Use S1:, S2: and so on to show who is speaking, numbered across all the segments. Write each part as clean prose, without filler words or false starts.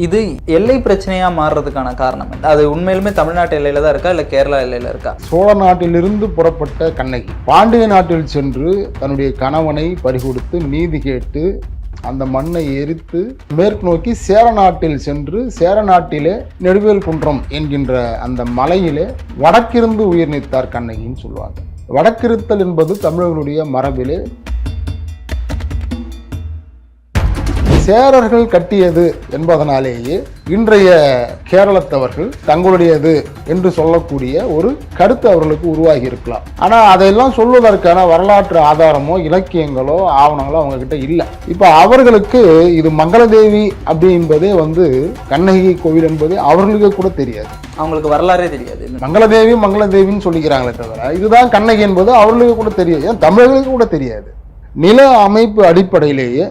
S1: இது எல்லை பிரச்சனையா மாறுறதுக்கான காரணம் அது உண்மையிலுமே தமிழ்நாட்டு எல்லையில தான் இருக்கா இல்ல கேரளா எல்லையில இருக்கா?
S2: சோழ நாட்டிலிருந்து புறப்பட்ட கண்ணகி பாண்டிய நாட்டில் சென்று தன்னுடைய கணவனை பறிகொடுத்து நீதி கேட்டு அந்த மண்ணை எரித்து மேற்கு நோக்கி சேர நாட்டில் சென்று சேர நாட்டிலே நெடுவேல் குன்றம் என்கின்ற அந்த மலையிலே வடக்கிருந்து உயிர் நீத்தார் கண்ணகின்னு சொல்லுவாங்க. வடக்கிருத்தல் என்பது தமிழர்களுடைய மரபிலே சேரர்கள் கட்டியது என்பதனாலேயே இன்றைய கேரளத்தவர்கள் தங்களுடையது என்று சொல்லக்கூடிய ஒரு கருத்து அவர்களுக்கு உருவாகி இருக்கலாம். ஆனா அதையெல்லாம் சொல்வதற்கான வரலாற்று ஆதாரமோ இலக்கியங்களோ ஆவணங்களோ அவங்க கிட்ட இல்லை. இப்ப அவர்களுக்கு இது மங்களதேவி அப்படி என்பதே கண்ணகி கோவில் என்பது அவர்களுக்கு கூட தெரியாது.
S1: அவங்களுக்கு வரலாறே தெரியாது.
S2: மங்களதேவின்னு சொல்லிக்கிறாங்களே தவிர இதுதான் கண்ணகி என்பது அவர்களுக்கு கூட தெரியாது. ஏன் தமிழர்களுக்கு கூட தெரியாது. நில அமைப்பு அடிப்படையிலேயே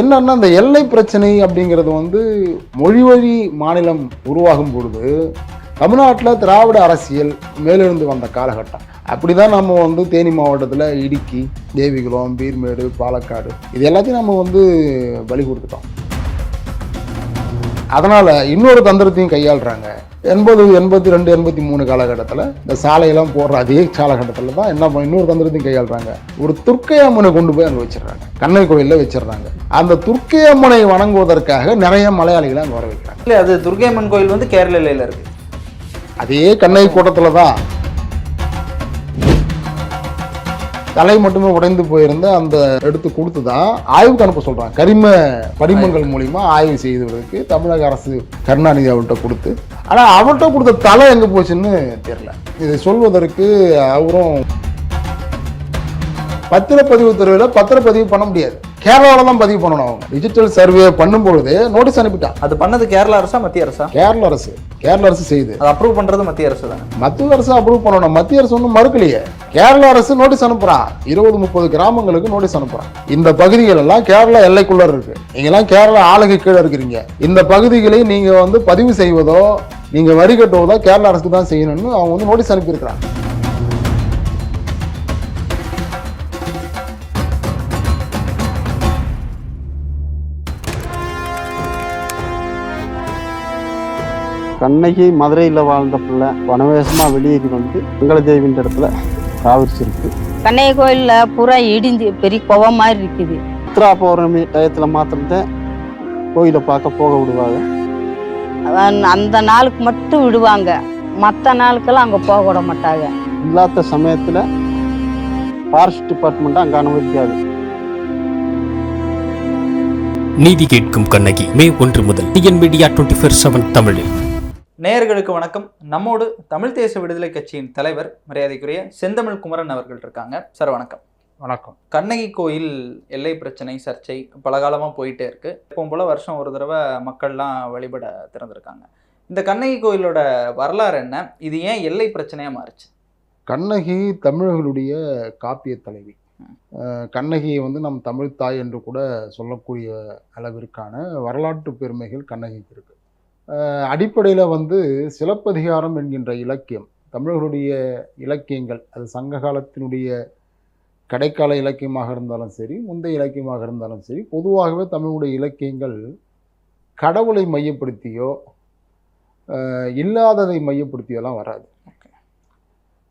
S2: என்னன்னா இந்த எல்லை பிரச்சனை அப்படிங்கிறது மொழிவழி மாநிலம் உருவாகும் பொழுது தமிழ்நாட்டில் திராவிட அரசியல் மேலிருந்து வந்த காலகட்டம். அப்படிதான் நம்ம தேனி மாவட்டத்தில் இடுக்கி, தேவிகுளம், பீர்மேடு, பாலக்காடு இது எல்லாத்தையும் நம்ம பலி கொடுத்துட்டோம். அதனால இன்னொரு தந்திரத்தையும் கையாளுறாங்க. 80, 82, 83 காலகட்டத்தில் இந்த சாலையெல்லாம் போடுற அதே காலகட்டத்தில் தான் இன்னொரு தந்திரத்தையும் கையாளுறாங்க. ஒரு துர்க்கை அம்மனை கொண்டு போய் அங்கே வச்சிடறாங்க, கண்ணகி கோயிலில் வச்சிடறாங்க. அந்த துர்க்கை அம்மனை வணங்குவதற்காக நிறைய மலையாளிகளை அங்கே வர வைக்கிறாங்க.
S1: இல்லை, அது துர்க்கை அம்மன் கோயில் கேரள எல்லையில் இருக்கு.
S2: அதே கண்ணகி கூட்டத்தில் தான் தலை மட்டுமே உடைந்து போயிருந்த அந்த எடுத்து கொடுத்து தான் ஆய்வுக்கு அனுப்ப சொல்றாங்க. கரிம படிமங்கள் மூலியமா ஆய்வு செய்வதற்கு தமிழக அரசு கருணாநிதி அவர்கிட்ட கொடுத்து, ஆனா அவர்கிட்ட கொடுத்த தலை எங்க போச்சுன்னு தெரியல. இதை சொல்வதற்கு அவரும் பத்திரப்பதிவு துறையில் பத்திரப்பதிவு பண்ண முடியாது, கேரளாவில் தான் பதிவு பண்ணணும். அவங்க டிஜிட்டல் சர்வே பண்ணும் பொழுது நோட்டீஸ் அனுப்பிட்டான்.
S1: அது பண்ணது கேரளா அரசா மத்திய அரசா?
S2: கேரள அரசு செய்து அதை
S1: அப்ரூவ் பண்றது மத்திய அரசு தான்.
S2: மத்திய அரசு அப்ரூவ் பண்ணணும். மத்திய அரசு ஒன்றும் மறுக்கலையே. கேரள அரசு நோட்டீஸ் அனுப்புறான். 20-30 கிராமங்களுக்கு நோட்டீஸ் அனுப்புறான். இந்த பகுதிகள் எல்லாம் கேரளா எல்லைக்குள்ள இருக்கு. நீங்கெல்லாம் கேரளா ஆளுகை கீழே இருக்கிறீங்க. இந்த பகுதிகளை நீங்க பதிவு செய்வதோ நீங்க வரி கட்டுவதோ கேரள அரசுக்கு தான் செய்யணும்னு அவங்க நோட்டீஸ் அனுப்பியிருக்கிறாங்க.
S3: கண்ணகி மதுரையில் வாழ்ந்த பிள்ளை வனவேசமா வெளியேறி மங்களதேவின்ற இடத்துல ராவிச்சிருக்கு.
S4: கண்ணகி கோயில்ல பூரா இடிஞ்சு பெரிய கோவம் மாதிரி இருக்குது.
S3: சித்ரா பௌர்ணமி டயத்துல மாத்திரம்தான் கோயிலை பார்க்க போக விடுவாங்க.
S4: அந்த நாளுக்கு மட்டும் விடுவாங்க, மற்ற நாளுக்கெல்லாம் அங்க போக விட மாட்டாங்க.
S3: இல்லாத சமயத்துல ஃபாரஸ்ட் டிபார்ட்மெண்ட் அங்க அனுமதிக்காது.
S5: நீதி கேட்கும் கண்ணகி மே 1 முதல் மீடியா 24/7 தமிழில்.
S1: நேயர்களுக்கு வணக்கம். நம்மோடு தமிழ் தேச விடுதலை கட்சியின் தலைவர் மரியாதைக்குரிய செந்தமிழ் குமரன் அவர்கள் இருக்காங்க. சார் வணக்கம்.
S2: வணக்கம்.
S1: கண்ணகி கோயில் எல்லை பிரச்சனை சர்ச்சை பல காலமாக போயிட்டே இருக்கு. இப்போ போல வருஷம் ஒரு தடவை மக்கள்லாம் வழிபட திறந்திருக்காங்க. இந்த கண்ணகி கோயிலோட வரலாறு என்ன? இது ஏன் எல்லை பிரச்சனையா மாறுச்சு?
S2: கண்ணகி தமிழர்களுடைய காப்பிய தலைவி. கண்ணகியை நம் தமிழ் தாய் என்று கூட சொல்லக்கூடிய அளவிற்கான வரலாற்று பெருமைகள் கண்ணகிக்கு இருக்கு. அடிப்படையில் சிலப்பதிகாரம் என்கின்ற இலக்கியம் தமிழர்களுடைய இலக்கியங்கள், அது சங்க காலத்தினுடைய கடைக்கால இலக்கியமாக இருந்தாலும் சரி, முந்தைய இலக்கியமாக இருந்தாலும் சரி, பொதுவாகவே தமிழுடைய இலக்கியங்கள் கடவுளை மையப்படுத்தியோ இல்லாததை மையப்படுத்தியோலாம் வராது.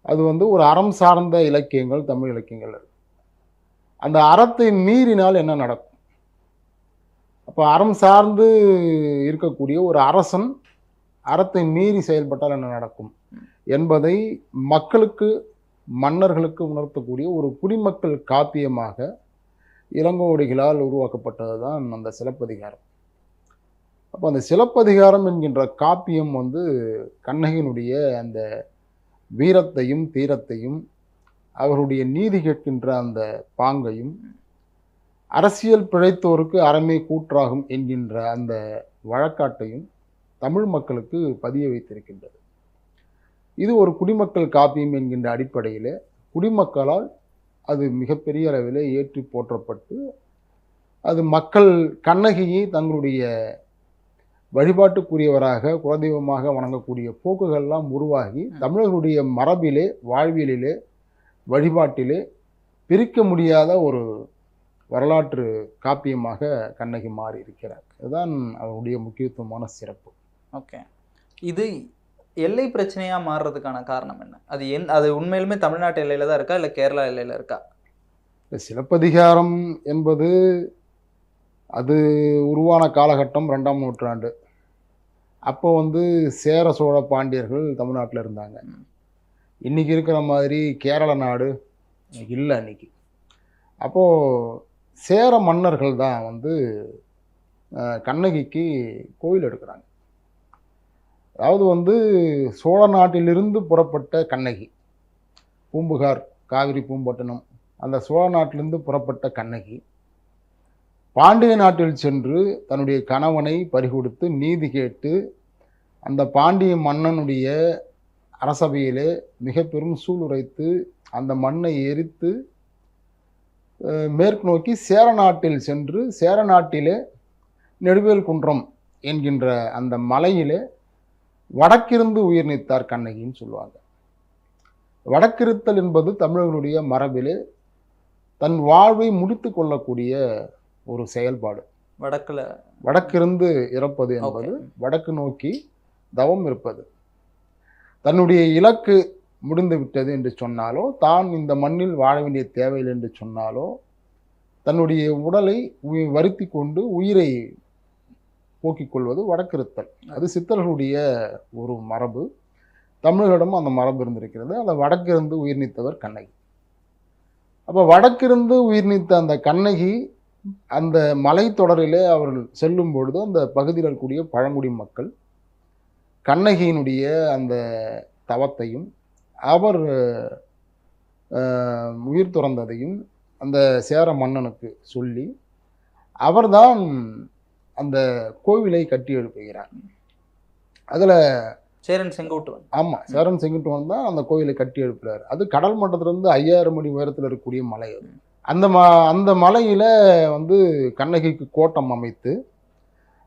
S2: அது ஒரு அறம் சார்ந்த இலக்கியங்கள் தமிழ் இலக்கியங்கள். அந்த அறத்தை மீறினால் என்ன நடக்கும்? அப்போ அறம் சார்ந்து இருக்கக்கூடிய ஒரு அரசன் அறத்தை மீறி செயல்பட்டால் என்ன நடக்கும் என்பதை மக்களுக்கு, மன்னர்களுக்கு உணர்த்தக்கூடிய ஒரு குடிமக்கள் காப்பியமாக இளங்கோவடிகளால் உருவாக்கப்பட்டது தான் அந்த சிலப்பதிகாரம். அப்போ அந்த சிலப்பதிகாரம் என்கின்ற காப்பியம் கண்ணகியினுடைய அந்த வீரத்தையும் தீரத்தையும் அவருடைய நீதி கேட்கின்ற அந்த பாங்கையும் அரசியல் பிழைத்தோருக்கு அறமே கூற்றாகும் என்கின்ற அந்த வழக்காட்டையும் தமிழ் மக்களுக்கு பதிய வைத்திருக்கின்றது. இது ஒரு குடிமக்கள் காப்பியம் என்கின்ற அடிப்படையில் குடிமக்களால் அது மிகப்பெரிய அளவில் ஏற்றி போற்றப்பட்டு அது மக்கள் கண்ணகியை தங்களுடைய வழிபாட்டுக்குரியவராக குலதெய்வமாக வணங்கக்கூடிய போக்குகள்லாம் உருவாகி தமிழர்களுடைய மரபிலே, வாழ்வியலிலே, வழிபாட்டிலே பிரிக்க முடியாத ஒரு வரலாற்று காப்பியமாக கண்ணகி மாறி இருக்கிறார். இதுதான் அவருடைய முக்கியத்துவமான சிறப்பு.
S1: ஓகே, இது எல்லை பிரச்சனையா மாறுறதுக்கான காரணம் என்ன? அது உண்மையிலுமே தமிழ்நாட்டு எல்லையில தான் இருக்கா, இல்லை கேரளா எல்லையில இருக்கா?
S2: சிலப்பதிகாரம் என்பது அது உருவான காலகட்டம் 2ஆம் நூற்றாண்டு. அப்போ சேர சோழ பாண்டியர்கள் தமிழ்நாட்டில் இருந்தாங்க. இன்னைக்கு இருக்கிற மாதிரி கேரள நாடு இல்லை அன்னைக்கு. அப்போது சேர மன்னர்கள் தான் கண்ணகிக்கு கோயில் எடுக்கிறாங்க. அதாவது சோழ நாட்டிலிருந்து புறப்பட்ட கண்ணகி, பூம்புகார், காவிரி பூம்பட்டினம், அந்த சோழ நாட்டிலிருந்து புறப்பட்ட கண்ணகி பாண்டிய நாட்டில் சென்று தன்னுடைய கணவனை பறிகொடுத்து நீதி கேட்டு அந்த பாண்டிய மன்னனுடைய அரசவையிலே மிக பெரும் சூளுரைத்து அந்த மண்ணை எரித்து மேற்கு நோக்கி சேர நாட்டில் சென்று சேர நாட்டிலே நெடுவேல் குன்றம் என்கின்ற அந்த மலையிலே வடக்கிருந்து உயிர் நீத்தார் கண்ணகின்னு சொல்லுவாங்க. வடக்கிருத்தல் என்பது தமிழர்களுடைய மரபிலே தன் வாழ்வை முடித்து கொள்ளக்கூடிய ஒரு செயல்பாடு. வடக்கிருந்து இறப்பது என்பது வடக்கு நோக்கி தவம் இருப்பது. தன்னுடைய இலக்கு முடிந்து விட்டது என்று சொன்னாலோ, தான் இந்த மண்ணில் வாழ வேண்டிய தேவையில்லை என்று சொன்னாலோ, தன்னுடைய உடலை வருத்தி கொண்டு உயிரை போக்கிக் கொள்வது வடக்கிருத்தல். அது சித்தர்களுடைய ஒரு மரபு. தமிழர்களிடம் அந்த மரபு இருந்திருக்கிறது. அந்த வடக்கிருந்து உயிர் நீத்தவர் கண்ணகி. அப்போ வடக்கிருந்து உயிர் நீத்த அந்த கண்ணகி அந்த மலைத்தொடரிலே அவர்கள் செல்லும் பொழுது அந்த பகுதியில் இருக்கக்கூடிய பழங்குடி மக்கள் கண்ணகியினுடைய அந்த தவத்தையும் அவர் உயிர் துறந்ததையும் அந்த சேர மன்னனுக்கு சொல்லி அவர்தான் அந்த கோவிலை கட்டி எழுப்புகிறார். அதில்
S1: சேரன் செங்குட்டுவன்,
S2: ஆமாம், சேரன் செங்குட்டுவன் தான் அந்த கோவிலை கட்டி எழுப்புறார். அது கடல் மட்டத்திலிருந்து 5000 அடி உயரத்தில் இருக்கக்கூடிய மலை. அது அந்த மலையில் கண்ணகிக்கு கோட்டம் அமைத்து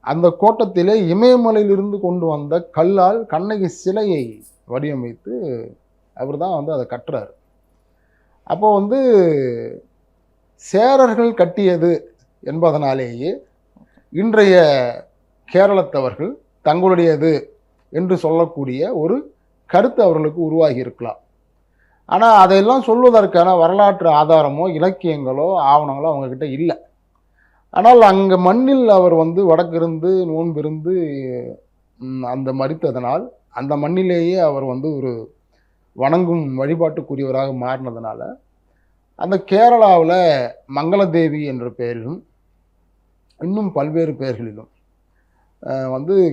S2: அந்த கோட்டத்திலே இமயமலையிலிருந்து கொண்டு வந்த கல்லால் கண்ணகி சிலையை வடிவமைத்து அவர் தான் அதை கட்டுறார். அப்போ சேரர்கள் கட்டியது என்பதனாலேயே இன்றைய கேரளத்தவர்கள் தங்களுடையது என்று சொல்லக்கூடிய ஒரு கருத்து அவர்களுக்கு உருவாகி இருக்கலாம். ஆனால் அதையெல்லாம் சொல்வதற்கான வரலாற்று ஆதாரமோ இலக்கியங்களோ ஆவணங்களோ அவங்கக்கிட்ட இல்லை. ஆனால் அங்கே மண்ணில் அவர் வடக்கிருந்து நோன்பிருந்து அந்த மரித்ததனால் அந்த மண்ணிலேயே அவர் ஒரு வணங்கும் வழிபாட்டுக்குரியவராக மாறினதுனால அந்த கேரளாவில் மங்களதேவி என்ற பெயரிலும் இன்னும் பல்வேறு பெயர்களிலும்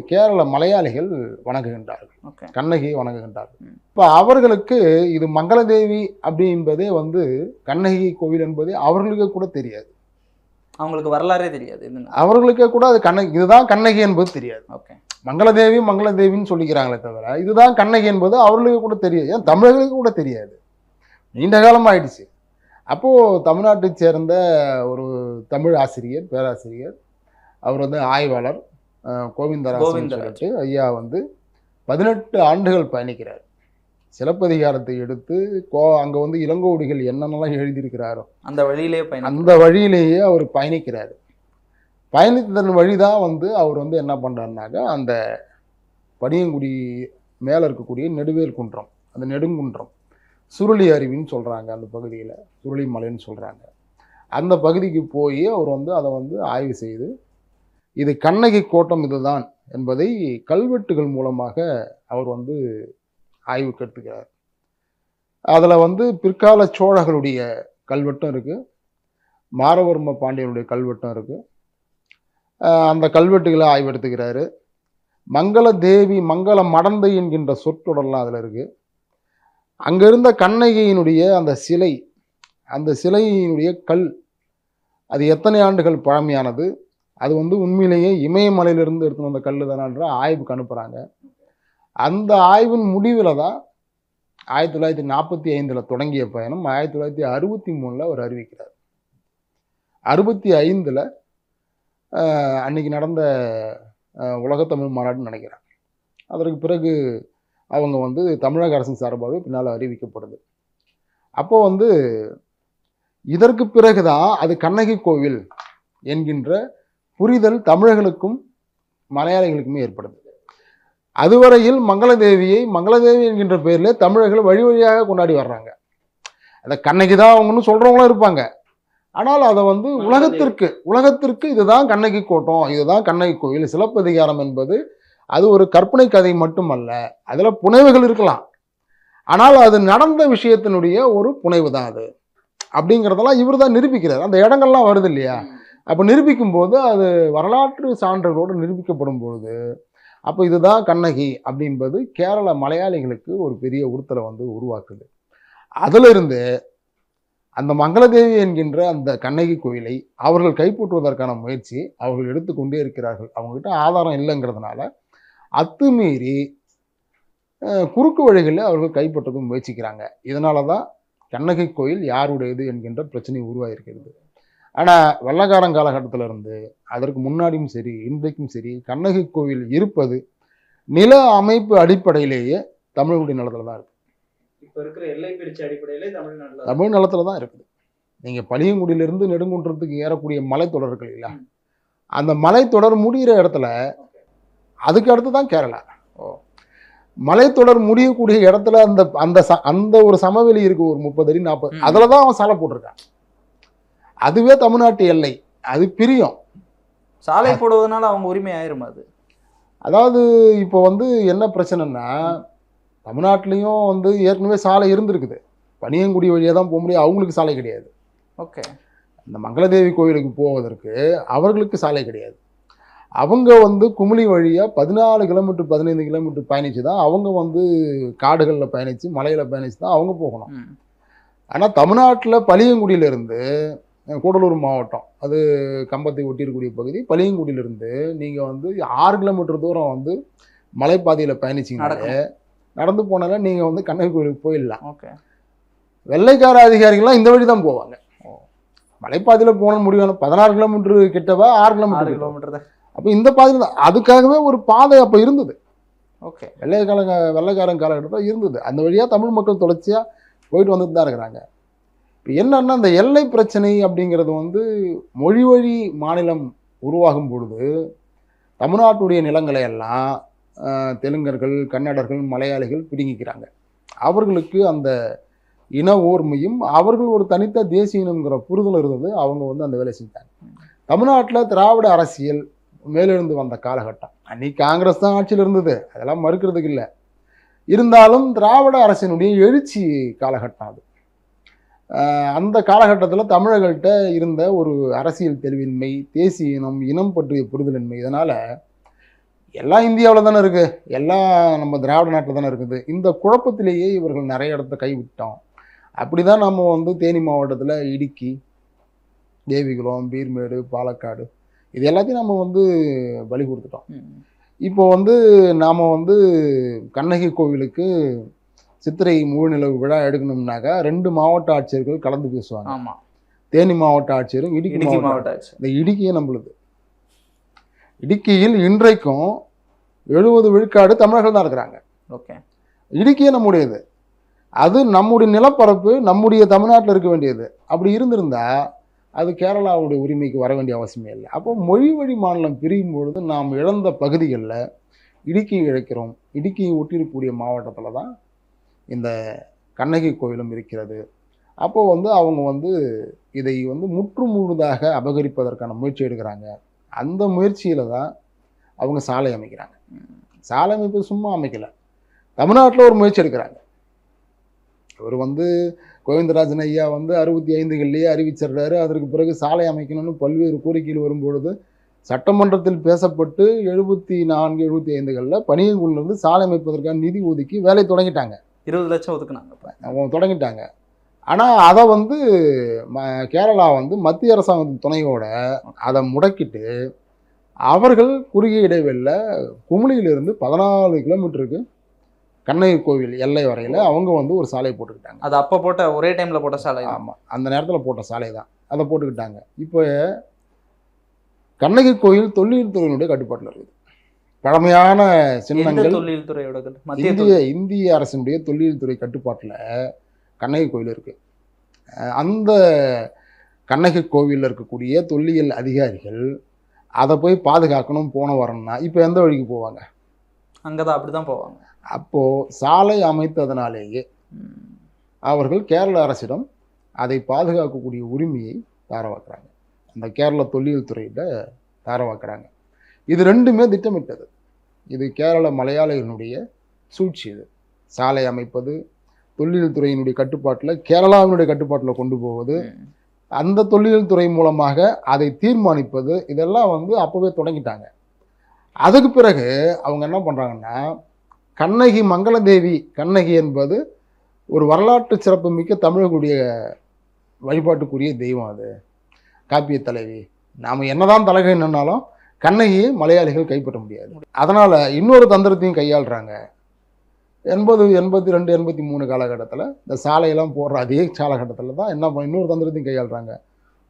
S2: கேரள மலையாளிகள் வணங்குகின்றார்கள், கண்ணகியை வணங்குகின்றார்கள். இப்போ அவர்களுக்கு இது மங்களதேவி அப்படி என்பதே கண்ணகி கோவில் என்பதே அவர்களுக்கே கூட தெரியாது.
S1: அவங்களுக்கு வரலாறே தெரியாது.
S2: அவர்களுக்கே கூட அது கண்ணகி, இதுதான் கண்ணகி என்பது தெரியாது. மங்களதேவி மங்களதேவின்னு சொல்லிக்கிறாங்களே தவிர இதுதான் கண்ணகி என்பது அவர்களுக்கு கூட தெரியாது. ஏன் தமிழர்களுக்கு கூட தெரியாது. நீண்ட காலம் ஆயிடுச்சு. அப்போது தமிழ்நாட்டை சேர்ந்த ஒரு தமிழ் ஆசிரியர், பேராசிரியர், அவர் ஆய்வாளர் கோவிந்தராஜ் ஐயா 18 ஆண்டுகள் பயணிக்கிறார். சிலப்பதிகாரத்தை எடுத்து அங்கே இளங்கோவடிகள் என்னென்னலாம் எழுதியிருக்கிறாரோ அந்த வழியிலேயே அவர் பயணிக்கிறார். பயணித்ததன் வழி தான் அவர் என்ன பண்ணுறாருனாக்கா அந்த பனியங்குடி மேலே இருக்கக்கூடிய நெடுவேல் குன்றம், அந்த நெடுங்குன்றம், சுருளி அருவின்னு சொல்கிறாங்க, அந்த பகுதியில் சுருளி மலைன்னு சொல்கிறாங்க. அந்த பகுதிக்கு போய் அவர் அதை ஆய்வு செய்து இது கண்ணகி கோட்டம் இதுதான் என்பதை கல்வெட்டுகள் மூலமாக அவர் ஆய்வுக்கு எடுத்துக்கிறார். அதில் பிற்கால சோழர்களுடைய கல்வெட்டும் இருக்குது, மாரவர்ம பாண்டியனுடைய கல்வெட்டும் இருக்குது. அந்த கல்வெட்டுகளை ஆய்வு எடுத்துக்கிறாரு. மங்களதேவி, மங்கள மடந்தை என்கின்ற சொற்றொடர்லாம் அதில் இருக்குது. அங்கே இருந்த கண்ணகியினுடைய அந்த சிலை, அந்த சிலையினுடைய கல், அது எத்தனை ஆண்டுகள் பழமையானது, அது உண்மையிலேயே இமயமலையிலிருந்து எடுத்துன்னு வந்த கல் தானான்ற ஆய்வுக்கு அனுப்புகிறாங்க. அந்த ஆய்வின் முடிவில் தான் 1945 தொடங்கிய பயணம் 1963 அவர் அறிவிக்கிறார். 65 அன்னைக்கு நடந்த உலகத்தமிழ் மாநாடுன்னு நினைக்கிறேன். அதற்கு பிறகு அவங்க தமிழக அரசின் சார்பாகவே பின்னால் அறிவிக்கப்படுது. அப்போது இதற்கு பிறகுதான் அது கண்ணகி கோவில் என்கின்ற புரிதல் தமிழர்களுக்கும் மலையாளிகளுக்குமே ஏற்படுது. அதுவரையில் மங்களதேவி என்கின்ற பெயரில் தமிழர்கள் வழி வழியாக கொண்டாடி வர்றாங்க. அதை கண்ணகி தான் அவங்கன்னு சொல்றவங்களும் இருப்பாங்க. ஆனால் அதை வந்து உலகத்திற்கு இதுதான் கண்ணகி கோட்டம், இதுதான் கண்ணகி கோவில். சிலப்பதிகாரம் என்பது அது ஒரு கற்பனை கதை மட்டுமல்ல, அதுல புனைவுகள் இருக்கலாம், ஆனால் அது நடந்த விஷயத்தினுடைய ஒரு புனைவு தான் அது அப்படிங்கிறதெல்லாம் இவர் தான் நிரூபிக்கிறார். அந்த இடங்கள்லாம் வருது இல்லையா, அப்போ நிரூபிக்கும் போது அது வரலாற்று சான்றுகளோடு நிரூபிக்கப்படும் பொழுது அப்போ இதுதான் கண்ணகி அப்படின்பது கேரள மலையாளிகளுக்கு ஒரு பெரிய உறுத்தலை வந்து உருவாக்குது. அதிலிருந்து அந்த மங்களதேவி என்கின்ற அந்த கண்ணகி கோயிலை அவர்கள் கைப்பற்றுவதற்கான முயற்சி அவர்கள் எடுத்துக்கொண்டே இருக்கிறார்கள். அவங்ககிட்ட ஆதாரம் இல்லைங்கிறதுனால அத்துமீறி குறுக்கு வழிகளில் அவர்கள் கைப்பற்றதும் முயற்சிக்கிறாங்க. இதனால தான் கண்ணகி கோயில் யாருடையது என்கின்ற பிரச்சனை உருவாகிருக்கிறது. ஆனால் வெள்ளக்காரன் காலகட்டத்திலிருந்து அதற்கு முன்னாடியும் சரி இன்றைக்கும் சரி கண்ணகி கோவில் இருப்பது நில அமைப்பு அடிப்படையிலேயே தமிழ்நாடு நிலத்தில் தான் இருக்குது.
S1: இப்போ இருக்கிற எல்லை பிரிச்சு அடிப்படையிலே
S2: தமிழ் நிலத்தில் தான் இருக்குது. நீங்கள் பளியங்குடியிலிருந்து நெடுங்குன்றத்துக்கு ஏறக்கூடிய மலைத்தொடர்கள் இல்லை, அந்த மலைத்தொடர் முடிகிற இடத்துல அதுக்கு அடுத்து தான் கேரளா. மலைத்தொடர் முடியக்கூடிய இடத்துல அந்த அந்த அந்த ஒரு சமவெளி இருக்கு, ஒரு 30 அடி 40, அதில் தான் அவன் சாலை போட்டிருக்கான். அதுவே தமிழ்நாட்டு எல்லை, அது பிரியும்.
S1: சாலை போடுவதனால அவங்க உரிமை ஆயிரும். அது
S2: அதாவது இப்போ வந்து என்ன பிரச்சனைன்னா, தமிழ்நாட்டிலையும் வந்து ஏற்கனவே சாலை இருந்திருக்குது, பனியங்குடி வழியாக தான் போக முடியும், அவங்களுக்கு சாலை கிடையாது.
S1: ஓகே,
S2: இந்த மங்களதேவி கோவிலுக்கு போவதற்கு அவர்களுக்கு சாலை கிடையாது. அவங்க வந்து குமிளி வழியாக 14 கிலோமீட்டர் 15 கிலோமீட்டர் பயணித்து தான் அவங்க வந்து காடுகளில் பயணித்து மலையில் பயணித்து தான் அவங்க போகணும். ஆனால் தமிழ்நாட்டில் பளியங்குடியிலிருந்து கூடலூர் மாவட்டம், அது கம்பத்தை ஒட்டியிருக்கக்கூடிய பகுதி, பளியங்குடியிலிருந்து நீங்கள் வந்து 6 கிலோமீட்டர் தூரம் வந்து மலைப்பாதையில் பயணிச்சிங்கனாலே நடந்து போனால நீங்கள் வந்து கண்ணகி கோயிலுக்கு போயிடலாம்.
S1: ஓகே,
S2: வெள்ளைக்கார அதிகாரிகள்லாம் இந்த வழி தான் போவாங்க. மலைப்பாதையில் போன முடியும் 16 கிலோமீட்டர் கிட்டவா 6 கிலோமீட்டர் தான். அப்போ இந்த பாதையில் தான், அதுக்காகவே ஒரு பாதை அப்போ இருந்தது.
S1: ஓகே,
S2: வெள்ளைக்காரன் காலகட்டத்தில் இருந்தது. அந்த வழியாக தமிழ் மக்கள் தொடர்ச்சியாக போயிட்டு வந்துட்டு தான் இருக்கிறாங்க. இப்போ என்னன்னா, இந்த எல்லை பிரச்சனை அப்படிங்கிறது வந்து மொழி வழி மாநிலம் உருவாகும் பொழுது தமிழ்நாட்டுடைய நிலங்களை எல்லாம் தெலுங்கர்கள், கன்னடர்கள், மலையாளிகள் பிடுங்கிக்கிறாங்க. அவர்களுக்கு அந்த இன ஓர்மையும் அவர்கள் ஒரு தனித்த தேசிய இனம்ங்கிற புரிதல் இருந்தது. அவங்க வந்து அந்த வேலை செஞ்சாங்க. தமிழ்நாட்டில் திராவிட அரசியல் மேலிருந்து வந்த காலகட்டம், அன்னைக்கு காங்கிரஸ் தான் ஆட்சியில் இருந்தது, அதெல்லாம் மறுக்கிறதுக்கு இல்லை. இருந்தாலும் திராவிட அரசினுடைய எழுச்சி காலகட்டம் அது. அந்த காலகட்டத்தில் தமிழர்கள்ட்ட இருந்த ஒரு அரசியல் தெளிவின்மை, தேசிய இனம் பற்றிய புரிதலின்மை, இதனால் எல்லாம் இந்தியாவில் தானே இருக்குது, எல்லாம் நம்ம திராவிட நாட்டில் தானே இருக்குது. இந்த குழப்பத்திலேயே இவர்கள் நிறைய இடத்த கைவிட்டோம். அப்படி தான் நம்ம வந்து தேனி மாவட்டத்தில் இடுக்கி, தேவிகுளம், பீர்மேடு, பாலக்காடு இது எல்லாத்தையும் நம்ம வந்து பலி கொடுத்துட்டோம். இப்போ வந்து நாம் வந்து கண்ணகி கோவிலுக்கு சித்திரை முழுநிலவு விழா எடுக்கணும்னாக்கா 2 மாவட்ட ஆட்சியர்கள் கலந்து பேசுவாங்க.
S1: ஆமாம்,
S2: தேனி மாவட்ட ஆட்சியரும் இடுக்கி மாவட்ட ஆட்சியர். இந்த இடுக்கியே நம்மளுது. இடுக்கியில் இன்றைக்கும் 70 விழுக்காடு தமிழர்கள் தான் இருக்கிறாங்க.
S1: ஓகே,
S2: இடுக்கியே நம்முடையது, அது நம்முடைய நிலப்பரப்பு, நம்முடைய தமிழ்நாட்டில் இருக்க வேண்டியது. அப்படி இருந்திருந்தா அது கேரளாவுடைய உரிமைக்கு வர வேண்டிய அவசியமே இல்லை. அப்போ மொழி வழி மாநிலம் பிரியும் பொழுது நாம் இழந்த பகுதிகளில் இடுக்கியை இழக்கிறோம். இடுக்கியை ஒட்டியிருக்கக்கூடிய மாவட்டத்தில் தான் இந்த கண்ணகி கோவிலும் இருக்கிறது. அப்போது வந்து அவங்க வந்து இதை வந்து முற்று முழுதாக அபகரிப்பதற்கான முயற்சி எடுக்கிறாங்க. அந்த முயற்சியில் தான் அவங்க சாலை அமைக்கிறாங்க. சாலை அமைப்பு சும்மா அமைக்கலை, தமிழ்நாட்டில் ஒரு முயற்சி எடுக்கிறாங்க. இவர் வந்து கோவிந்தராஜன் ஐயா வந்து 65களிலேயே அறிவிச்சிடுறாரு. அதற்கு பிறகு சாலை அமைக்கணும்னு பல்வேறு கோரிக்கைகள் வரும்பொழுது சட்டமன்றத்தில் பேசப்பட்டு 74, 75களில் பணியங்குடியிலிருந்து சாலை அமைப்பதற்கான நிதி ஒதுக்கி வேலை தொடங்கிட்டாங்க.
S1: 20 லட்சம் ஒதுக்குனாங்க,
S2: அவங்க தொடங்கிட்டாங்க. ஆனால் அதை வந்து கேரளா வந்து மத்திய அரசாங்கத்தின் துணையோட அதை முடக்கிட்டு அவர்கள் குறுகிய இடைவெளியில் குமுளியிலிருந்து 14 கிலோமீட்டருக்கு கண்ணகி கோவில் எல்லை வரையில் அவங்க வந்து ஒரு சாலை போட்டுக்கிட்டாங்க.
S1: அது அப்போ போட்ட ஒரே டைமில் போட்ட சாலை.
S2: ஆமாம், அந்த நேரத்தில் போட்ட சாலை தான், அதை போட்டுக்கிட்டாங்க. இப்போ கண்ணகி கோயில் தொல்லியல் துறையினுடைய கட்டுப்பாட்டில் இருக்குது. பழமையான சின்னங்கள்
S1: தொல்லியல் துறையோட
S2: இந்திய அரசினுடைய தொல்லியல் துறை கட்டுப்பாட்டில் கண்ணகி கோயில் இருக்குது. அந்த கண்ணகி கோவிலில் இருக்கக்கூடிய தொல்லியல் அதிகாரிகள் அதை போய் பாதுகாக்கணும் போன வரணும்னா இப்போ எந்த வழிக்கு போவாங்க?
S1: அங்கே தான் அப்படி தான் போவாங்க.
S2: அப்போது சாலை அமைத்ததுனாலேயே அவர்கள் கேரள அரசிடம் அதை பாதுகாக்கக்கூடிய உரிமையை தாரவாக்குறாங்க. அந்த கேரள தொல்லியல் துறையில் தாரவாக்குறாங்க. இது ரெண்டுமே திட்டமிட்டது. இது கேரள மலையாளிகளுடைய சூழ்ச்சி. இது சாலை அமைப்பது, தொல்லியல் துறையினுடைய கட்டுப்பாட்டில் கேரளாவினுடைய கட்டுப்பாட்டில் கொண்டு போவது, அந்த தொல்லியல் துறை மூலமாக அதை தீர்மானிப்பது, இதெல்லாம் வந்து அப்போவே தொடங்கிட்டாங்க. அதுக்கு பிறகு அவங்க என்ன பண்ணுறாங்கன்னா, கண்ணகி மங்களதேவி, கண்ணகி என்பது ஒரு வரலாற்று சிறப்பு மிக்க தமிழர்களுடைய வழிபாட்டுக்குரிய தெய்வம். அது காப்பிய தலைவி. நாம் என்னதான் தலைகை நின்னாலும் கண்ணகியை மலையாளிகள் கைப்பற்ற முடியாது. அதனால் இன்னொரு தந்திரத்தையும் கையாளுறாங்க. 80, 82, 83 காலகட்டத்தில் இந்த சாலையெல்லாம் போடுற அதே காலகட்டத்தில் தான் என்ன இன்னொரு தந்திரத்தையும் கையாளுறாங்க.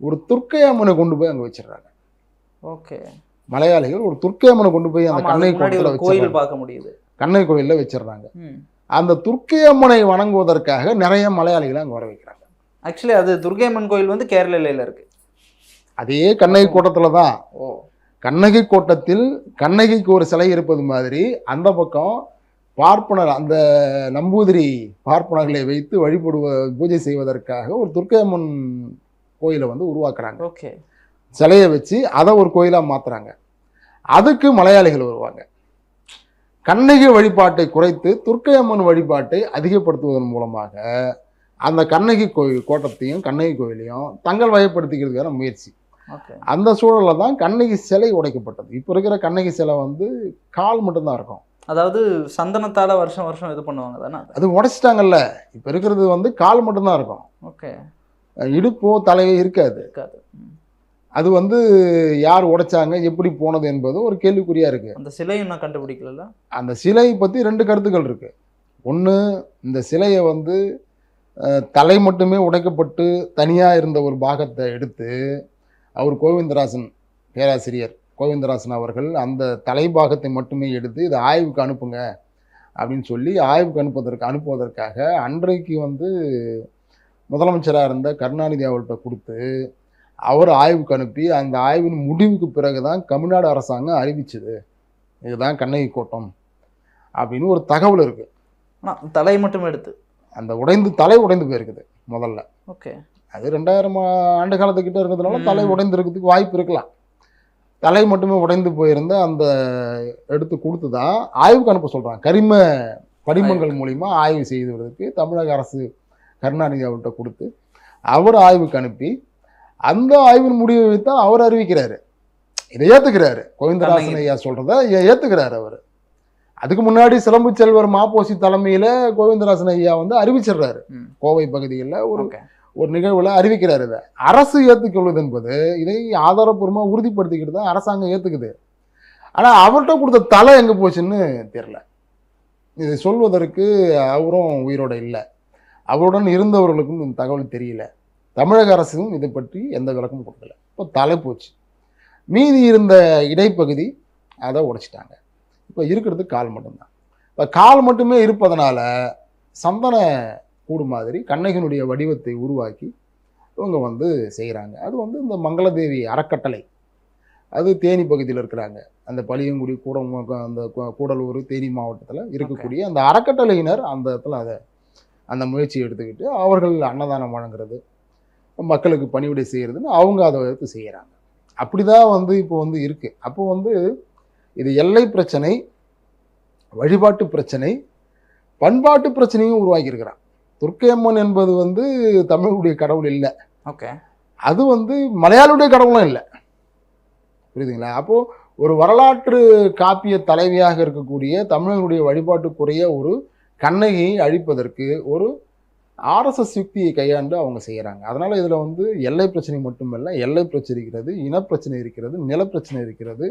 S2: ஒரு துர்க்கையம்மனை கொண்டு போய் அங்கே வச்சிடுறாங்க.
S1: ஓகே,
S2: மலையாளிகள் ஒரு துர்க்கையம்மனை கொண்டு போய் அந்த கண்ணகி
S1: கோயில் பார்க்க முடியுது,
S2: கண்ணகி கோயிலில் வச்சிடுறாங்க. அந்த துர்க்கையம்மனை வணங்குவதற்காக நிறைய மலையாளிகளை அங்கே வர வைக்கிறாங்க.
S1: ஆக்சுவலி அது துர்க்கையம்மன் கோயில் வந்து கேரளையில் இருக்கு. அதே
S2: கண்ணகி கோட்டத்தில் தான். கண்ணகி கோட்டத்தில் கண்ணகிக்கு ஒரு சிலை இருப்பது மாதிரி அந்த பக்கம் பார்ப்பனர், அந்த நம்பூதிரி பார்ப்பனர்களை வைத்து பூஜை செய்வதற்காக ஒரு துர்க்கையம்மன் கோயிலை வந்து உருவாக்குறாங்க.
S1: ஓகே,
S2: சிலையை வச்சு அதை ஒரு கோயிலாக மாற்றுறாங்க. அதுக்கு மலையாளிகள் வருவாங்க. கண்ணகி வழிபாட்டை குறைத்து துர்க்கையம்மன் வழிபாட்டை அதிகப்படுத்துவதன் மூலமாக அந்த கண்ணகி கோட்டத்தையும் கண்ணகி கோயிலையும் தங்கள் வயப்படுத்திக்கிறதுக்கான முயற்சி. அந்த சூழலில் தான் கண்ணகி சிலை உடைக்கப்பட்டது. இப்போ இருக்கிற கண்ணகி சிலை வந்து கால் மட்டும்தான் இருக்கும்.
S1: அதாவது சந்தனத்தால் வருஷம் வருஷம் இது பண்ணுவாங்க தானே,
S2: அது உடைச்சிட்டாங்கல்ல. இப்போ இருக்கிறது வந்து கால் மட்டும்தான் இருக்கும்.
S1: ஓகே,
S2: இடுப்போ தலையோ இருக்காது. அது வந்து யார் உடைச்சாங்க, எப்படி போனது என்பது ஒரு கேள்விக்குறியா இருக்கு.
S1: அந்த சிலையும் நான் கண்டுபிடிக்கல. அந்த
S2: சிலையை பற்றி 2 கருத்துக்கள் இருக்கு. ஒன்று, இந்த சிலையை வந்து தலை மட்டுமே உடைக்கப்பட்டு தனியாக இருந்த ஒரு பாகத்தை எடுத்து அவர் கோவிந்தராசன், பேராசிரியர் கோவிந்தராசன் அவர்கள் அந்த தலைபாகத்தை மட்டுமே எடுத்து இதை ஆய்வுக்கு அனுப்புங்க அப்படின்னு சொல்லி ஆய்வுக்கு அனுப்புவதற்காக அன்றைக்கு வந்து முதலமைச்சராக இருந்த கருணாநிதி அவர்கிட்ட கொடுத்து அவர் ஆய்வுக்கு அனுப்பி அந்த ஆய்வின் முடிவுக்கு பிறகு தான் தமிழ்நாடு அரசாங்கம் அறிவிச்சது இதுதான் கண்ணகி கோட்டம் அப்படின்னு ஒரு தகவல் இருக்கு.
S1: தலை மட்டும் எடுத்து
S2: அந்த தலை உடைந்து போயிருக்குது முதல்ல.
S1: ஓகே,
S2: அது 2000 ஆண்டு காலத்துக்கிட்ட இருக்கிறதுனால தலை உடைந்து இருக்கிறதுக்கு வாய்ப்பு இருக்கலாம். தலை மட்டுமே உடைந்து போயிருந்த அந்த எடுத்து கொடுத்து தான் ஆய்வுக்கு அனுப்ப சொல்கிறாங்க. கரிம படிமங்கள் மூலிமா ஆய்வு செய்வதற்கு தமிழக அரசு கருணாநிதி அவர்கிட்ட கொடுத்து அவர் ஆய்வுக்கு அனுப்பி அந்த ஆய்வின் முடிவை வைத்து அவர் அறிவிக்கிறாரு. இதை ஏற்றுக்கிறாரு. கோவிந்தராசன் ஐயா சொல்கிறத ஏற்றுக்கிறாரு அவர். அதுக்கு முன்னாடி சிலம்பு செல்வர் மாப்போசி தலைமையில் கோவிந்தராசன் ஐயா வந்து அறிவிச்சிடுறாரு. கோவை பகுதியில் ஒரு நிகழ்வில் அறிவிக்கிறார். இதை அரசு ஏற்றுக்கொள்வது என்பது இதை ஆதாரப்பூர்வமாக உறுதிப்படுத்திக்கிட்டு தான் அரசாங்கம் ஏற்றுக்குது. ஆனால் அவர்கிட்ட கொடுத்த தலை எங்கே போச்சுன்னு தெரில. இதை சொல்வதற்கு அவரும் உயிரோட இல்லை. அவருடன் இருந்தவர்களுக்கும் இந்த தகவல் தெரியல. தமிழக அரசும் இதை பற்றி எந்த விளக்கமும் கொடுக்கல. இப்போ தலை போச்சு. மீதி இருந்த இடைப்பகுதி அதை உடைச்சிட்டாங்க. இப்போ இருக்கிறது கால் மட்டும்தான். இப்போ கால் மட்டுமே இருப்பதனால சந்தன கூடு மாதிரி கண்ணகியினுடைய வடிவத்தை உருவாக்கி இவங்க வந்து செய்கிறாங்க. அது வந்து இந்த மங்களதேவி அறக்கட்டளை, அது தேனி பகுதியில் இருக்கிறாங்க. அந்த பளியங்குடி அந்த கூடலூர் தேனி மாவட்டத்தில் இருக்கக்கூடிய அந்த அறக்கட்டளையினர் அந்த இடத்துல அந்த முயற்சியை எடுத்துக்கிட்டு அவர்கள் அன்னதானம் வழங்குறது, மக்களுக்கு பணிவிடை செய்கிறதுன்னு அவங்க அதை எடுத்து செய்கிறாங்க. அப்படி தான் வந்து இப்போ வந்து இருக்குது. அப்போ வந்து இது எல்லை பிரச்சனை, வழிபாட்டு பிரச்சனை, பண்பாட்டு பிரச்சனையும் உருவாக்கியிருக்கிறான். துர்க்கையம்மன் என்பது வந்து தமிழுடைய கடவுள் இல்லை.
S1: ஓகே,
S2: அது வந்து மலையாளுடைய கடவுளும் இல்லை. புரியுதுங்களா? அப்போது ஒரு வரலாற்று காப்பிய தலைவியாக இருக்கக்கூடிய தமிழர்களுடைய வழிபாட்டுக்குரிய ஒரு கண்ணகியை அழிப்பதற்கு ஒரு ஆர்எஸ்எஸ் யுக்தியை கையாண்டு அவங்க செய்கிறாங்க. அதனால் இதில் வந்து எல்லை பிரச்சனை மட்டுமல்ல, எல்லை பிரச்சனை இருக்கிறது, இனப்பிரச்சனை இருக்கிறது, நிலப்பிரச்சனை இருக்கிறது,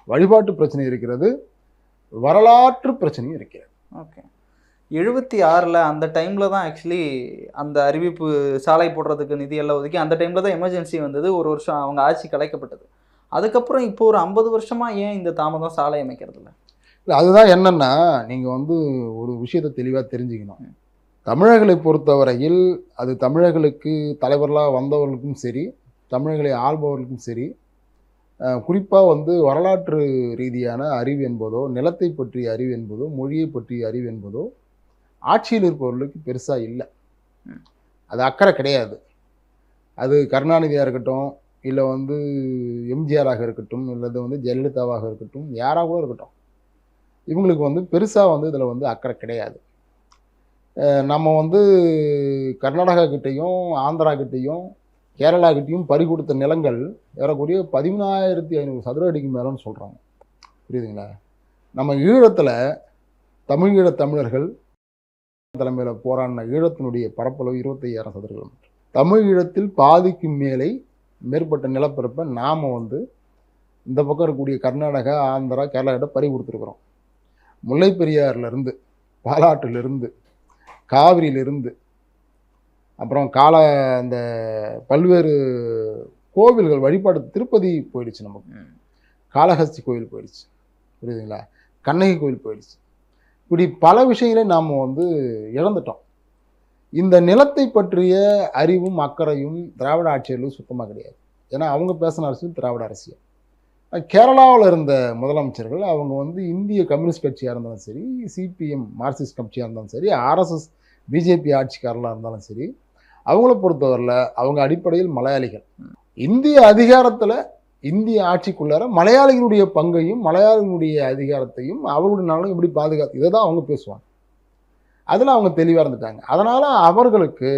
S2: வழிபாட்டு பிரச்சனை இருக்கிறது, வரலாற்று பிரச்சனையும் இருக்கிறது.
S1: ஓகே, 76 அந்த டைமில் தான் ஆக்சுவலி அந்த அறிவிப்பு சாலை போடுறதுக்கு நிதியெல்லாம் ஒதுக்கி அந்த டைமில் தான் எமர்ஜென்சி வந்தது. ஒரு வருஷம் அவங்க ஆட்சி கலைக்கப்பட்டது. அதுக்கப்புறம் இப்போ ஒரு 50 வருஷமாக ஏன் இந்த தாமதம் சாலை அமைக்கிறது இல்லை?
S2: அதுதான் என்னென்னா, நீங்கள் வந்து ஒரு விஷயத்தை தெளிவாக தெரிஞ்சுக்கணும். தமிழர்களை பொறுத்தவரையில் அது தமிழர்களுக்கு தலைவர்களாக வந்தவர்களுக்கும் சரி, தமிழர்களை ஆள்பவர்களுக்கும் சரி, குறிப்பாக வந்து வரலாற்று ரீதியான அறிவு என்பதோ, நிலத்தை பற்றிய அறிவு என்பதோ, மொழியை பற்றிய அறிவு என்பதோ ஆட்சியில் இருப்பவர்களுக்கு பெருசாக இல்லை. அது அக்கறை கிடையாது. அது கருணாநிதியாக இருக்கட்டும், இல்லை வந்து எம்ஜிஆராக இருக்கட்டும், இல்லது வந்து ஜெயலலிதாவாக இருக்கட்டும், யாராக கூட இருக்கட்டும், இவங்களுக்கு வந்து பெருசாக வந்து இதில் வந்து அக்கறை கிடையாது. நம்ம வந்து கர்நாடகா கிட்டேயும் ஆந்திரா கிட்டேயும் கேரளா கிட்டேயும் பறி கொடுத்த நிலங்கள் ஏறக்கூடிய 13,500 சதுர அடிக்கு மேலேன்னு சொல்கிறாங்க. புரியுதுங்களா? நம்ம ஈழத்தில் தமிழீழ தமிழர்கள் தலைமையில் போராடின ஈழத்தினுடைய பரப்பளவு 25,000 சதுர கிலோமீட்டர். தமிழ் ஈழத்தில் பாதிக்கு மேலே மேற்பட்ட நிலப்பரப்பை நாம் வந்து இந்த பக்கம் இருக்கக்கூடிய கர்நாடகா, ஆந்திரா, கேரளா கிட்ட பறி கொடுத்துருக்குறோம். முல்லை பெரியாறிலிருந்து, பாலாற்றிலிருந்து, காவிரியிலிருந்து, அப்புறம் அந்த பல்வேறு கோவில்கள் வழிபாடு, திருப்பதி போயிடுச்சு, நமக்கு காளஹஸ்தி கோவில் போயிடுச்சு, புரியுதுங்களா? கண்ணகி கோவில் போயிடுச்சு. இப்படி பல விஷயங்களை நாம் வந்து இழந்துட்டோம். இந்த நிலத்தை பற்றிய அறிவும் அக்கறையும் திராவிட ஆட்சியர்களும் சுத்தமாக கிடையாது. ஏன்னா அவங்க பேசின அரசியல் திராவிட அரசியல். கேரளாவில் இருந்த முதலமைச்சர்கள் அவங்க வந்து இந்திய கம்யூனிஸ்ட் கட்சியாக இருந்தாலும் சரி, சிபிஎம் மார்க்சிஸ்ட் கட்சியாக இருந்தாலும் சரி, ஆர்எஸ்எஸ் பிஜேபி ஆட்சிக்காரர்களாக இருந்தாலும் சரி, அவங்கள பொறுத்தவரையில் அவங்க அடிப்படையில் மலையாளிகள். இந்திய அதிகாரத்தில், இந்திய ஆட்சிக்குள்ளார மலையாளிகளுடைய பங்கையும் மலையாளிகளுடைய அதிகாரத்தையும் அவர்களுடைய நலனும் எப்படி பாதுகாத்து, இதை தான் அவங்க பேசுவாங்க. அதில் அவங்க தெளிவாக இருந்துட்டாங்க. அதனால் அவர்களுக்கு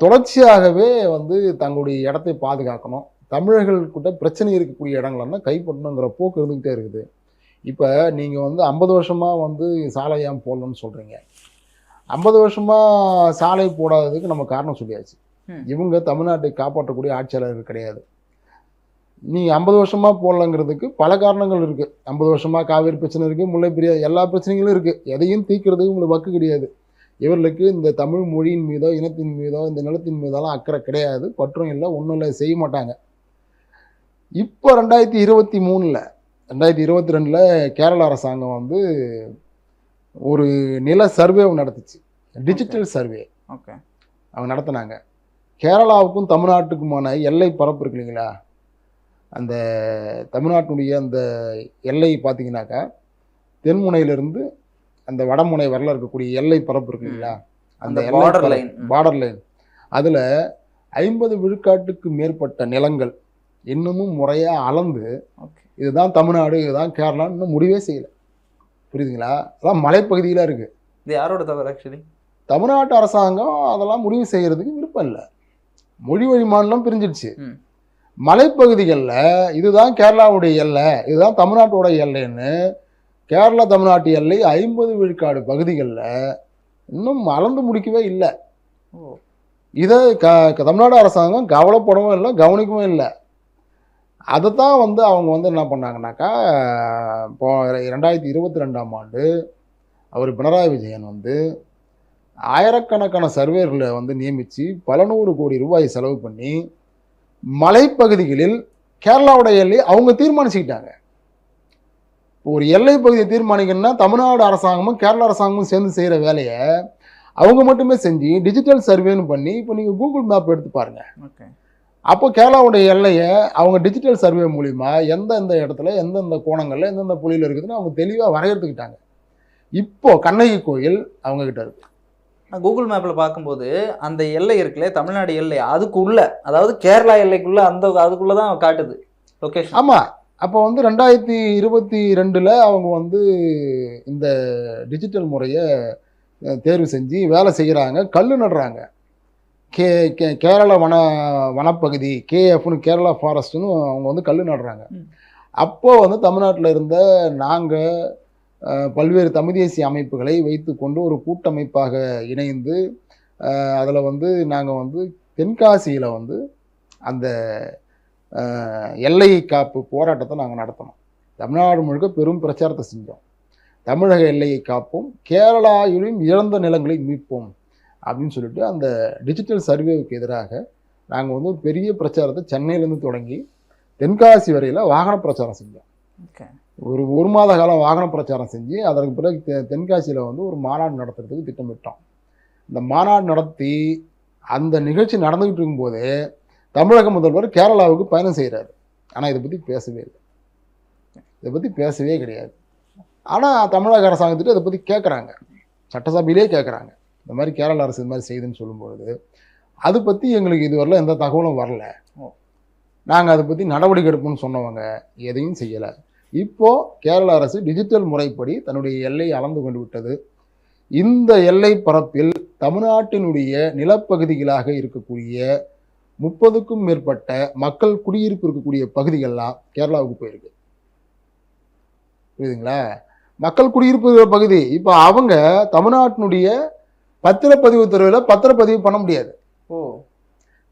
S2: தொடர்ச்சியாகவே வந்து தங்களுடைய இடத்தை பாதுகாக்கணும், தமிழர்கள்கிட்ட பிரச்சனை இருக்கக்கூடிய இடங்கள்னா கைப்பற்றணுங்கிற போக்கு இருந்துக்கிட்டே இருக்குது. இப்போ நீங்கள் வந்து 50 வருஷமாக வந்து சாலை ஏன் போடலன்னு சொல்கிறீங்க. 50 வருஷமாக சாலை போடாததுக்கு நம்ம காரணம் சொல்லியாச்சு. இவங்க தமிழ்நாட்டை காப்பாற்றக்கூடிய ஆட்சியாளர்கள் கிடையாது. நீங்கள் 50 வருஷமாக போடலங்கிறதுக்கு பல காரணங்கள் இருக்குது. 50 வருஷமாக காவேரி பிரச்சனை இருக்குது, முல்லை பெரியார், எல்லா பிரச்சனைகளும் இருக்குது. எதையும் தீர்க்கிறதுக்கு உங்களுக்கு வக்கு கிடையாது. இவர்களுக்கு இந்த தமிழ் மொழியின் மீதோ, இனத்தின் மீதோ, இந்த நிலத்தின் மீதெல்லாம் அக்கறை கிடையாது, பற்றும் இல்லை, ஒன்றும் இல்லை, செய்ய மாட்டாங்க. இப்போ 2023 2022 கேரள அரசாங்கம் வந்து ஒரு நில சர்வே நடத்துச்சு, டிஜிட்டல் சர்வே.
S1: ஓகே,
S2: அவங்க நடத்தினாங்க. கேரளாவுக்கும் தமிழ்நாட்டுக்குமான எல்லை பரப்பு இருக்கு இல்லைங்களா, அந்த தமிழ்நாட்டினுடைய அந்த எல்லை பார்த்தீங்கன்னாக்கா தென்முனையிலிருந்து அந்த வடமுனை வரல இருக்கக்கூடிய எல்லை பரப்பு இருக்கு இல்லைங்களா, அந்த பார்டர் லைன், அதில் 50 விழுக்காட்டுக்கு மேற்பட்ட நிலங்கள் இன்னமும் முறையாக அளந்து இதுதான் தமிழ்நாடு, இதுதான் கேரளான்னு இன்னும் முடிவே செய்யலை. புரியுதுங்களா? அதெல்லாம் மலைப்பகுதியில் இருக்குது.
S1: இது யாரோட தவறு? ஆக்சுவலி
S2: தமிழ்நாட்டு அரசாங்கம் அதெல்லாம் முடிவு செய்கிறதுக்கு விருப்பம் இல்லை. மொழி வழி மாநிலம் பிரிஞ்சிடுச்சு. மலைப்பகுதிகளில் இதுதான் கேரளாவுடைய எல்லை, இதுதான் தமிழ்நாட்டோட எல்லைன்னு கேரளா தமிழ்நாட்டு எல்லை 50 விழுக்காடு பகுதிகளில் இன்னும் அளந்து முடிக்கவே இல்லை. இதை தமிழ்நாடு அரசாங்கம் கவலைப்படவும் இல்லை, கவனிக்கவும் இல்லை. அதை தான் வந்து அவங்க வந்து என்ன பண்ணாங்கன்னாக்கா, இப்போ 2022ஆம் ஆண்டு அவர் பினராயி விஜயன் வந்து ஆயிரக்கணக்கான சர்வேயர்களை வந்து நியமித்து பல 100 கோடி ரூபாய் செலவு பண்ணி மலைப்பகுதிகளில் கேரளாவோட எல்லை அவங்க தீர்மானிச்சுக்கிட்டாங்க. ஒரு எல்லை பகுதியை தீர்மானிக்கணும்னா தமிழ்நாடு அரசாங்கமும் கேரளா அரசாங்கமும் சேர்ந்து செய்கிற வேலையை அவங்க மட்டுமே செஞ்சு டிஜிட்டல் சர்வேன்னு பண்ணி, இப்போ நீங்கள் கூகுள் மேப் எடுத்து பாருங்கள்.
S1: ஓகே,
S2: அப்போ கேரளாவுடைய எல்லையை அவங்க டிஜிட்டல் சர்வே மூலிமா எந்தெந்த இடத்துல எந்தெந்த கோணங்களில் எந்தெந்த புள்ளியில் இருக்குதுன்னு அவங்க தெளிவாக வரையறுத்துக்கிட்டாங்க. இப்போது கண்ணகி கோயில் அவங்கக்கிட்ட இருக்குது.
S1: கூகுள் மேப்பில் பார்க்கும்போது அந்த எல்லை இருக்குல்ல, தமிழ்நாடு எல்லை, அதுக்குள்ள, அதாவது கேரளா எல்லைக்குள்ள அதுக்குள்ளே தான் காட்டுது லொக்கேஷன்.
S2: ஆமாம், அப்போ வந்து 2022 அவங்க வந்து இந்த டிஜிட்டல் முறையை தேர்வு செஞ்சு வேலை செய்கிறாங்க, கல் நடுறாங்க. கேரள வனப்பகுதி கேஎஃப்னு, கேரளா ஃபாரஸ்ட்னு அவங்க வந்து கல் நடுறாங்க. அப்போது வந்து தமிழ்நாட்டில் இருந்த நாங்கள் பல்வேறு தமிழ் தேசிய அமைப்புகளை வைத்து கொண்டு ஒரு கூட்டமைப்பாக இணைந்து அதில் வந்து நாங்கள் வந்து தென்காசியில் வந்து அந்த எல்லை காப்பு போராட்டத்தை நாங்கள் நடத்தினோம். தமிழ்நாடு முழுக்க பெரும் பிரச்சாரத்தை செஞ்சோம். தமிழக எல்லையை காப்போம், கேரளாவிலும் இழந்த நிலங்களை மீட்போம் அப்படின்னு சொல்லிட்டு அந்த டிஜிட்டல் சர்வேவுக்கு எதிராக நாங்கள் வந்து ஒரு பெரிய பிரச்சாரத்தை சென்னையிலேருந்து தொடங்கி தென்காசி வரையில் வாகன பிரச்சாரம் செஞ்சோம். ஒரு மாத காலம் வாகன பிரச்சாரம் செஞ்சு அதற்கு பிறகு தென்காசியில் வந்து ஒரு மாநாடு நடத்துறதுக்கு திட்டமிட்டோம். இந்த மாநாடு நடத்தி அந்த நிகழ்ச்சி நடந்துகிட்டு இருக்கும்போதே தமிழக முதல்வர் கேரளாவுக்கு பயணம் செய்கிறாரு. ஆனால் இதை பற்றி பேசவே இல்லை, இதை பற்றி பேசவே கிடையாது. ஆனால் தமிழக அரசாங்கத்திட்ட இதை பற்றி கேட்குறாங்க, சட்டசபையிலே கேட்குறாங்க. இந்த மாதிரி கேரள அரசு இது மாதிரி செய்யுதுன்னு சொல்லும்பொழுது அதை பற்றி எங்களுக்கு இதுவரையிலும் எந்த தகவலும் வரல, நாங்கள் அதை பற்றி நடவடிக்கை எடுப்போம்னு சொன்னவங்க எதையும் செய்யலை. இப்போது கேரள அரசு டிஜிட்டல் முறைப்படி தன்னுடைய எல்லையை அளந்து கொண்டு விட்டது. இந்த எல்லை பரப்பில் தமிழ்நாட்டினுடைய நிலப்பகுதிகளாக இருக்கக்கூடிய 30க்கும் மேற்பட்ட மக்கள் குடியிருப்பு இருக்கக்கூடிய பகுதிகள்லாம் கேரளாவுக்கு போயிருக்கு. புரியுதுங்களா? மக்கள் குடியிருப்பு பகுதி. இப்போ அவங்க தமிழ்நாட்டினுடைய பத்திரப்பதிவு துறையில் பத்திரப்பதிவு பண்ண முடியாது.
S1: ஓ,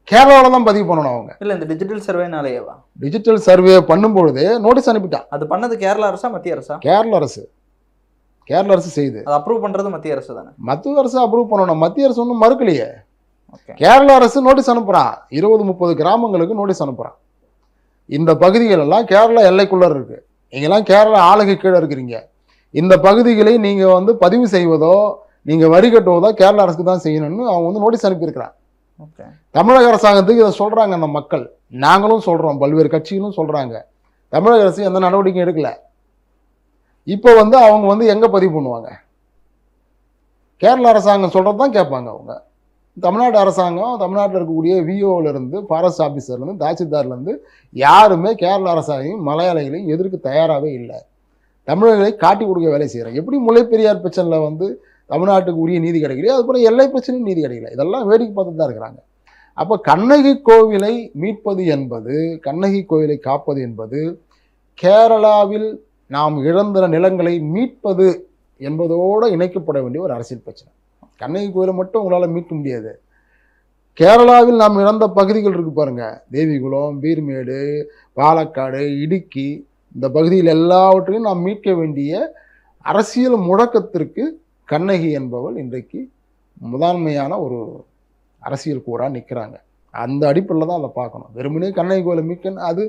S2: கேரளாவில் தான் பதிவு பண்ணணும் அவங்க.
S1: இல்லை இந்த டிஜிட்டல் சர்வேனாலேயேவா?
S2: டிஜிட்டல் சர்வே பண்ணும்பொழுது நோட்டீஸ் அனுப்பிட்டான்.
S1: அது பண்ணது கேரளா அரசா மத்திய அரசா?
S2: கேரள அரசு, கேரள அரசு செய்யுது.
S1: அது அப்ரூவ் பண்ணுறது மத்திய அரசு தானே?
S2: மத்திய அரசு அப்ரூவ் பண்ணணும், மத்திய அரசு ஒன்றும் மறுக்கலையே.
S1: ஓகே,
S2: கேரள அரசு நோட்டீஸ் அனுப்புகிறான், 20-30 கிராமங்களுக்கு நோட்டீஸ் அனுப்புகிறான். இந்த பகுதிகள் எல்லாம் கேரளா எல்லைக்குள்ளே இருக்குது, நீங்கள்லாம் கேரளா ஆளுகை கீழே இருக்கிறீங்க, இந்த பகுதிகளை நீங்கள் வந்து பதிவு செய்வதோ நீங்கள் வரி கட்டுவதோ கேரள அரசுக்கு தான் செய்யணும்னு அவங்க வந்து நோட்டீஸ் அனுப்பியிருக்கிறான்.
S1: ஓகே, சொல்றாங்க
S2: அரசாங்கத்துக்கு இதை சொல்கிறாங்க அந்த மக்கள், நாங்களும் சொல்கிறோம், பல்வேறு கட்சிகளும் சொல்கிறாங்க. தமிழக அரசு எந்த நடவடிக்கையும் எடுக்கல. இப்போ வந்து அவங்க வந்து எங்கே பதிவு பண்ணுவாங்க? கேரள அரசாங்கம் சொல்கிறது தான் கேட்பாங்க அவங்க. தமிழ்நாடு அரசாங்கம், தமிழ்நாட்டில் இருக்கக்கூடிய விஓலேருந்து ஃபாரஸ்ட் ஆஃபீஸர்லேருந்து தாசில்தார்லேருந்து யாருமே கேரள அரசாங்கம் மலையாளிகளையும் எதிர்க்க தயாராகவே இல்லை. தமிழர்களை காட்டி கொடுக்க வேலை செய்கிறாங்க. எப்படி முல்லைப்பெரியார் பிரச்சனையில் வந்து தமிழ்நாட்டுக்கு உரிய நீதி கிடைக்கலையோ அது போல எல்லை பிரச்சனையும் நீதி கிடைக்கல. இதெல்லாம் வேடிக்கை பார்த்துட்டு தான் இருக்கிறாங்க. அப்போ கண்ணகி கோவிலை மீட்பது என்பது, கண்ணகி கோவிலை காப்பது என்பது கேரளாவில் நாம் இழந்த நிலங்களை மீட்பது என்பதோடு இணைக்கப்பட வேண்டிய ஒரு அரசியல் பிரச்சனை. கண்ணகி கோவிலை மட்டும் உங்களால் மீட்க முடியாது. கேரளாவில் நாம் இழந்த பகுதிகள் இருக்கு பாருங்க, தேவிகுளம், பீர்மேடு, பாலக்காடு, இடுக்கி, இந்த பகுதியில் எல்லாவற்றையும் நாம் மீட்க வேண்டிய அரசியல் முழக்கத்திற்கு கண்ணகி என்பவள் இன்றைக்கு முதன்மையான ஒரு அரசியல் கூறாக நிற்கிறாங்க. அந்த அடிப்படையில் தான் அதை பார்க்கணும். வெறுமனே கண்ணகி கோயிலை மீட்க அது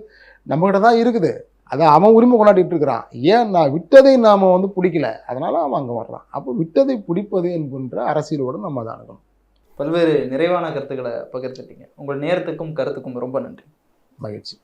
S2: நம்மகிட்ட தான் இருக்குது, அதை அவன் உரிமை கொண்டாடிட்டு இருக்கிறான். ஏன் நான் விட்டதை நாம் வந்து பிடிக்கல, அதனால அவன் அங்கே வர்றான். அப்போ விட்டதை பிடிப்பது என்கின்ற அரசியலோடு நம்ம அதை அணுகணும்.
S1: பல்வேறு நிறைவான கருத்துக்களை பகிர்ந்துட்டீங்க. உங்கள் நேரத்துக்கும் கருத்துக்கும் ரொம்ப நன்றி.
S2: மகிழ்ச்சி.